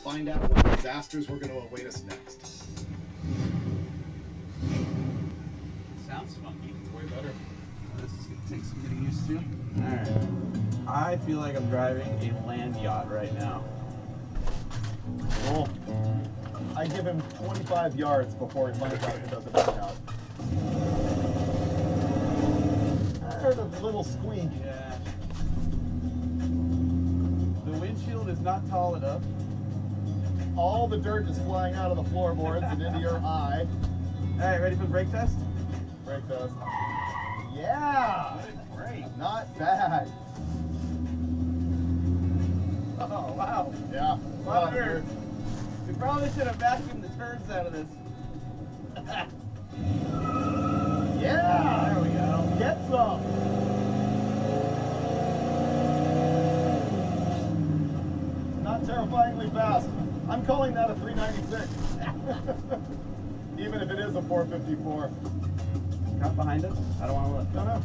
Find out what disasters were going to await us next. Sounds funky. It's way better. This is going to take some getting used to. Alright. I feel like I'm driving a land yacht right now. Cool. I give him 25 yards before he finds out he does a burnout. I heard a little squeak. Yeah. The windshield is not tall enough. All the dirt is flying out of the floorboards and into your eye. Alright, ready for the brake test? Brake test. Yeah! Great. Not bad. Oh, wow. Yeah. Wonder. We probably should have vacuumed the turds out of this. Yeah! There we go. Get some! Not terrifyingly fast. I'm calling that a 396. Even if it is a 454. Cop behind us? I don't want to look. No, no.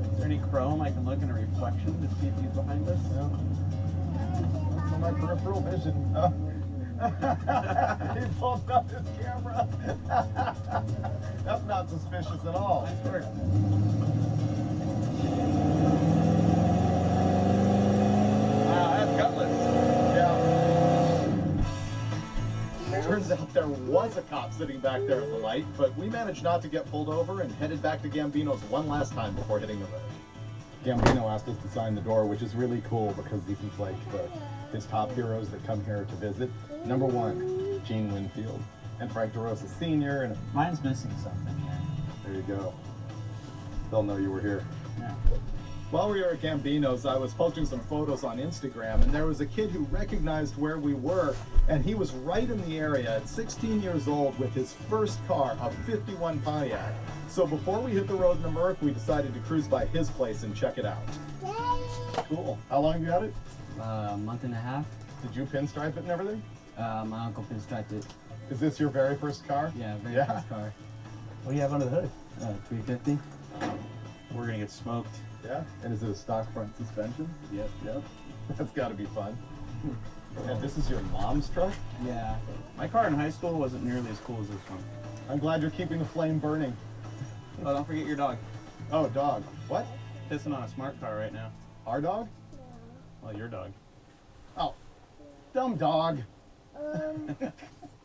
Is there any chrome I can look in a reflection to see if he's behind us? No. That's on my peripheral vision. He pulled up his camera. That's not suspicious at all. Nice work. Wow, that's gutless. Yeah. Turns out there was a cop sitting back there at the light, but we managed not to get pulled over and headed back to Gambino's one last time before hitting the road. Gambino asked us to sign the door, which is really cool because these is like his top heroes that come here to visit. Number one, Gene Winfield and Frank DeRosa Sr. And Mine's missing something here. there you go. They'll know you were here. Yeah. While we were at Gambino's, I was posting some photos on Instagram, and there was a kid who recognized where we were, and he was right in the area at 16 years old with his first car, a 51 Pontiac. So before we hit the road in the Merc, we decided to cruise by his place and check it out. Cool. How long have you had it? A month and a half. Did you pinstripe it and everything? My uncle pinstriped it. Is this your very first car? Yeah, very Yeah. first car. What do you have under the hood? 350. We're gonna get smoked. Yeah. And is it a stock front suspension? Yep. Yep. That's got to be fun. And this is your mom's truck? Yeah. My car in high school wasn't nearly as cool as this one. I'm glad you're keeping the flame burning. Oh, don't forget your dog. Oh, dog. What? Pissing on a smart car right now. Our dog? Well, your dog. Oh, dumb dog.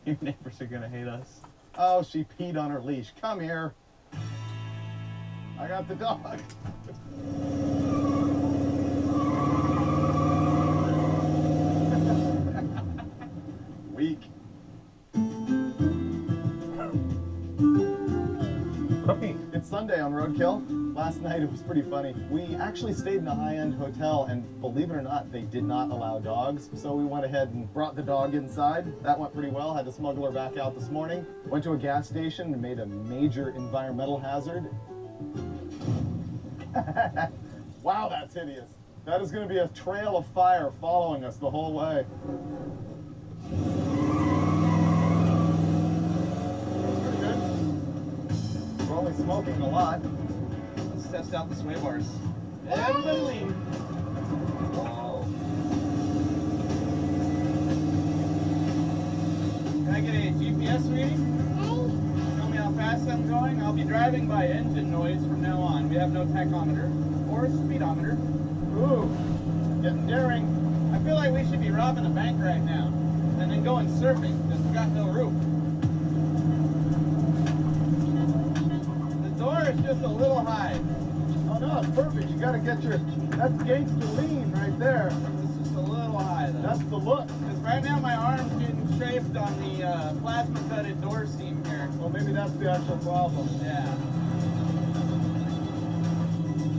Your neighbors are gonna hate us. Oh, she peed on her leash. Come here. I got the dog. Weak. It's Sunday on Roadkill. Last night it was pretty funny. We actually stayed in a high-end hotel, and believe it or not, they did not allow dogs. So we went ahead and brought the dog inside. That went pretty well. Had to smuggle her back out this morning. Went to a gas station and made a major environmental hazard. Wow, that's hideous. That is going to be a trail of fire following us the whole way. Pretty good. We're only smoking a lot. Let's test out the sway bars. Everybody lean. Wow. Can I get a GPS reading? Tell me how fast I'm going. I'll be driving by engine noise from now on. We have no tachometer or speedometer. Ooh, getting daring. I feel like we should be robbing a bank right now and then going surfing because we got no roof. The door is just a little high. Oh no, it's perfect. You gotta get your, that's gangster lean right there. It's just a little high though. That's the look. Because right now my arm's getting strafed on the plasma cutted door seam here. Well, maybe that's the actual problem. Yeah.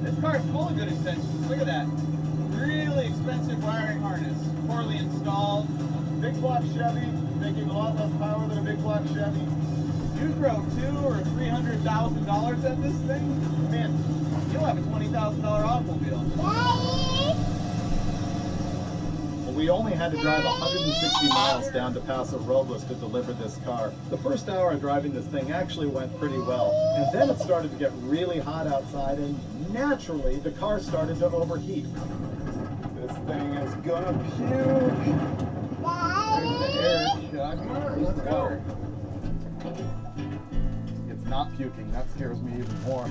This car's full of good intentions. Look at that. Really expensive wiring harness. Poorly installed. Big block Chevy, making a lot less power than a big block Chevy. You drove $200,000 or $300,000 at this thing? Man, you'll have a $20,000 automobile. Well, we only had to drive 160 miles down to Paso Robles to deliver this car. The first hour of driving this thing actually went pretty well. And then it started to get really hot outside, and naturally, the car started to overheat. This thing is gonna puke. let's go. It's not puking. That scares me even more.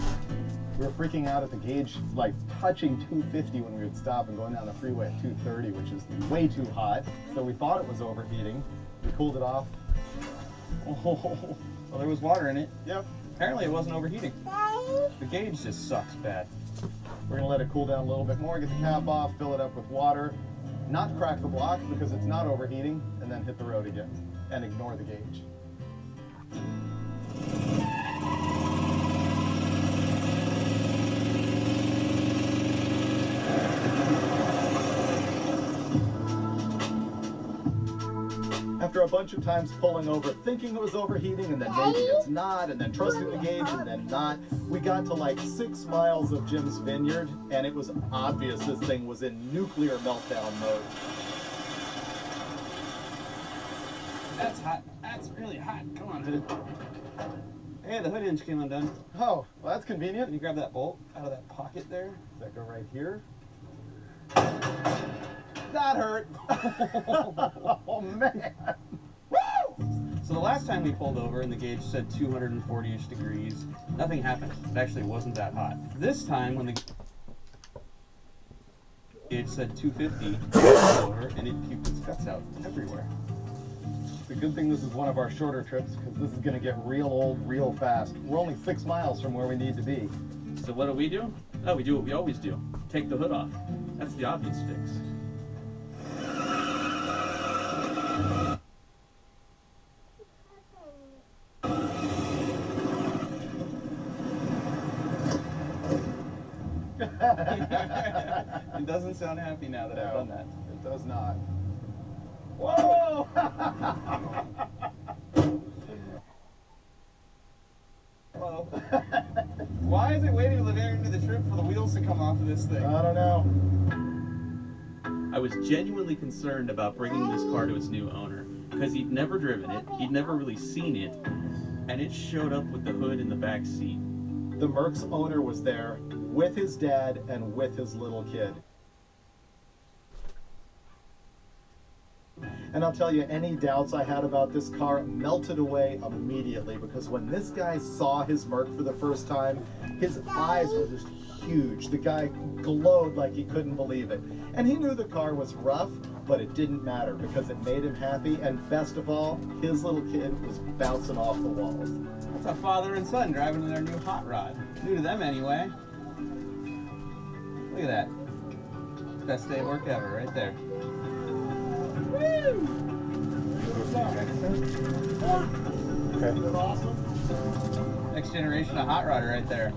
We were freaking out at the gauge, like touching 250 when we would stop and going down the freeway at 230, which is way too hot. So we thought it was overheating. We cooled it off. Oh, well, there was water in it. Yep. Apparently it wasn't overheating. The gauge just sucks bad. We're gonna let it cool down a little bit more, get the cap off, fill it up with water, not crack the block because it's not overheating, and then hit the road again and ignore the gauge. After a bunch of times pulling over, thinking it was overheating, and then maybe it's not, and then trusting the gauge, and then not, we got to like 6 miles of Jim's vineyard, and it was obvious this thing was in nuclear meltdown mode. That's hot. That's really hot. Come on, hood. Hey, the hood hinge came undone. Oh, well, that's convenient. Can you grab that bolt out of that pocket there? Does that go right here? That hurt. Oh, man. So the last time we pulled over and the gauge said 240-ish degrees, nothing happened. It actually wasn't that hot. This time when the gauge said 250, we pulled over and it puked its guts out everywhere. It's a good thing this is one of our shorter trips because this is going to get real old real fast. We're only 6 miles from where we need to be. So what do? Oh, we do what we always do. Take the hood off. That's the obvious fix. It doesn't sound happy now that I've done that. It does not. Whoa! Hello. Why is it waiting to the very end of the trip for the wheels to come off of this thing? I don't know. I was genuinely concerned about bringing this car to its new owner because he'd never driven it, he'd never really seen it, and it showed up with the hood in the back seat. The Merc's owner was there with his dad and with his little kid. And I'll tell you, any doubts I had about this car melted away immediately because when this guy saw his Merc for the first time, his eyes were just huge. The guy glowed like he couldn't believe it. And he knew the car was rough, but it didn't matter because it made him happy. And best of all, his little kid was bouncing off the walls. That's a father and son driving in their new hot rod. New to them anyway. Look at that. Best day of work ever right there. Woo! Okay. Awesome. Next generation of hot rodder right there.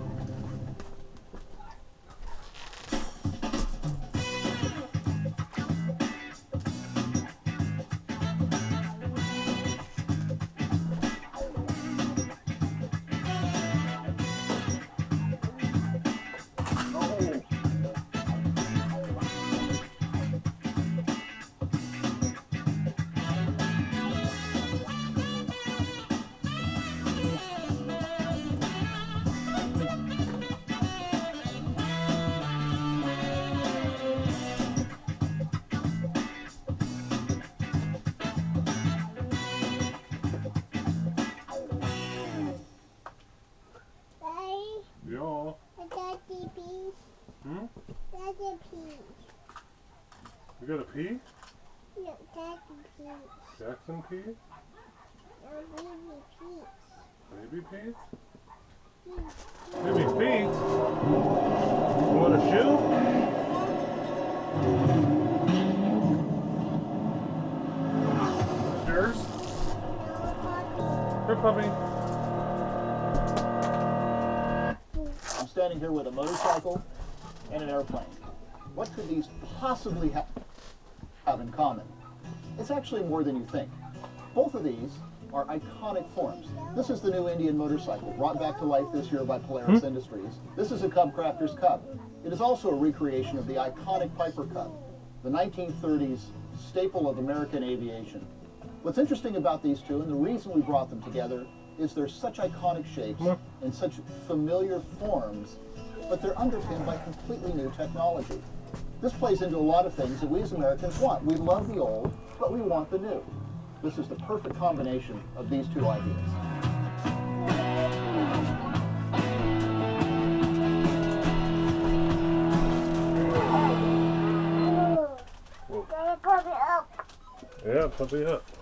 Ja. Daddy pee. Hmm? Daddy pee. You gotta pee? No, Daddy pee. Jackson pee? No, baby Baby pee. pee? Baby feet? You want a shoe? It's yours? Here, puppy. I'm standing here with a motorcycle and an airplane. What could these possibly have in common? It's actually more than you think. Both of these are iconic forms. This is the new Indian motorcycle, brought back to life this year by Polaris Industries. This is a Cub Crafter's Cub. It is also a recreation of the iconic Piper Cub, the 1930s staple of American aviation. What's interesting about these two, and the reason we brought them together, is they're such iconic shapes and such familiar forms, but they're underpinned by completely new technology. This plays into a lot of things that we as Americans want. We love the old, but we want the new. This is the perfect combination of these two ideas. Gotta put it up. Yeah, puppy up.